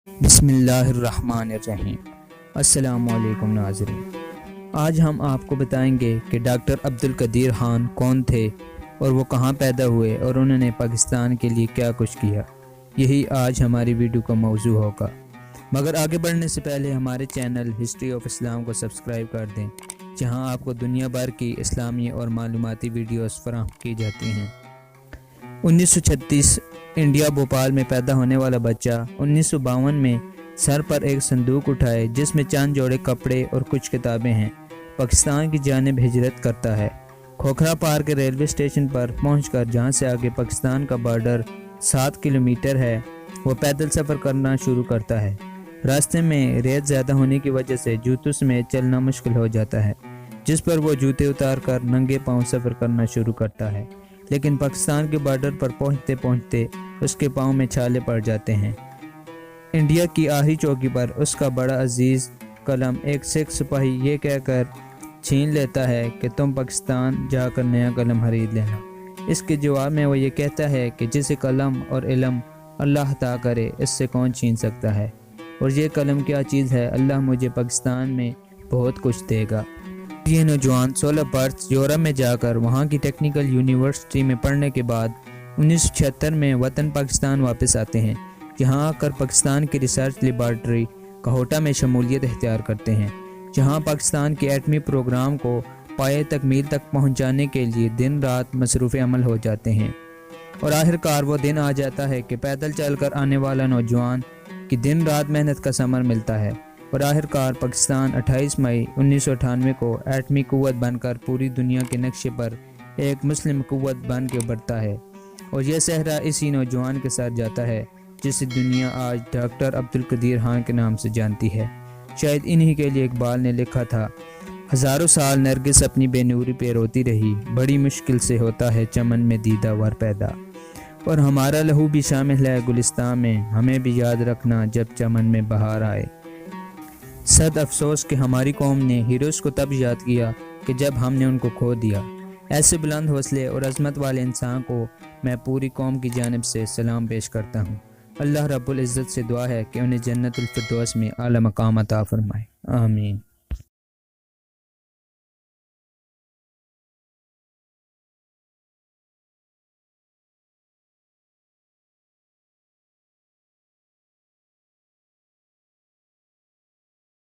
بسم اللہ الرحمن الرحیم۔ السلام علیکم ناظرین، آج ہم آپ کو بتائیں گے کہ ڈاکٹر عبدالقدیر خان کون تھے اور وہ کہاں پیدا ہوئے اور انہوں نے پاکستان کے لیے کیا کچھ کیا۔ یہی آج ہماری ویڈیو کا موضوع ہوگا، مگر آگے بڑھنے سے پہلے ہمارے چینل ہسٹری آف اسلام کو سبسکرائب کر دیں، جہاں آپ کو دنیا بھر کی اسلامی اور معلوماتی ویڈیوز فراہم کی جاتی ہیں۔ 1936 انڈیا بھوپال میں پیدا ہونے والا بچہ 1952 میں سر پر ایک صندوق اٹھائے جس میں چند جوڑے کپڑے اور کچھ کتابیں ہیں، پاکستان کی جانب ہجرت کرتا ہے۔ کھوکھرا پار کے ریلوے اسٹیشن پر پہنچ کر جہاں سے آگے پاکستان کا بارڈر 7 کلومیٹر ہے، وہ پیدل سفر کرنا شروع کرتا ہے۔ راستے میں ریت زیادہ ہونے کی وجہ سے جوتوں سمیت چلنا مشکل ہو جاتا ہے، جس پر وہ جوتے اتار کر ننگے پاؤں سفر کرنا شروع کرتا ہے، لیکن پاکستان کے بارڈر پر پہنچتے پہنچتے اس کے پاؤں میں چھالے پڑ جاتے ہیں۔ انڈیا کی آخری چوکی پر اس کا بڑا عزیز قلم ایک سکھ سپاہی یہ کہہ کر چھین لیتا ہے کہ تم پاکستان جا کر نیا قلم خرید لینا۔ اس کے جواب میں وہ یہ کہتا ہے کہ جسے قلم اور علم اللہ عطا کرے اس سے کون چھین سکتا ہے، اور یہ قلم کیا چیز ہے، اللہ مجھے پاکستان میں بہت کچھ دے گا۔ یہ نوجوان 16 برس یورپ میں جا کر وہاں کی ٹیکنیکل یونیورسٹی میں پڑھنے کے بعد 1976 میں وطن پاکستان واپس آتے ہیں، جہاں آ کر پاکستان کی ریسرچ لیبارٹری کہوٹا میں شمولیت اختیار کرتے ہیں، جہاں پاکستان کے ایٹمی پروگرام کو پایۂ تکمیل تک پہنچانے کے لیے دن رات مصروف عمل ہو جاتے ہیں۔ اور آخر کار وہ دن آ جاتا ہے کہ پیدل چل کر آنے والا نوجوان کی دن رات محنت کا ثمر ملتا ہے، اور آخر کار پاکستان 28 مئی 1998 کو ایٹمی قوت بن کر پوری دنیا کے نقشے پر ایک مسلم قوت بن کے ابھرتا ہے۔ اور یہ صحرا اسی نوجوان کے ساتھ جاتا ہے جسے دنیا آج ڈاکٹر عبدالقدیر خان کے نام سے جانتی ہے۔ شاید انہی کے لیے اقبال نے لکھا تھا، ہزاروں سال نرگس اپنی بے نوری پہ روتی رہی، بڑی مشکل سے ہوتا ہے چمن میں دیدہ ور پیدا۔ اور ہمارا لہو بھی شامل ہے گلستان میں، ہمیں بھی یاد رکھنا جب چمن میں بہار آئے۔ صد افسوس کہ ہماری قوم نے ہیروز کو تب یاد کیا کہ جب ہم نے ان کو کھو دیا۔ ایسے بلند حوصلے اور عظمت والے انسان کو میں پوری قوم کی جانب سے سلام پیش کرتا ہوں۔ اللہ رب العزت سے دعا ہے کہ انہیں جنت الفردوس میں اعلی مقام عطا فرمائے، آمین۔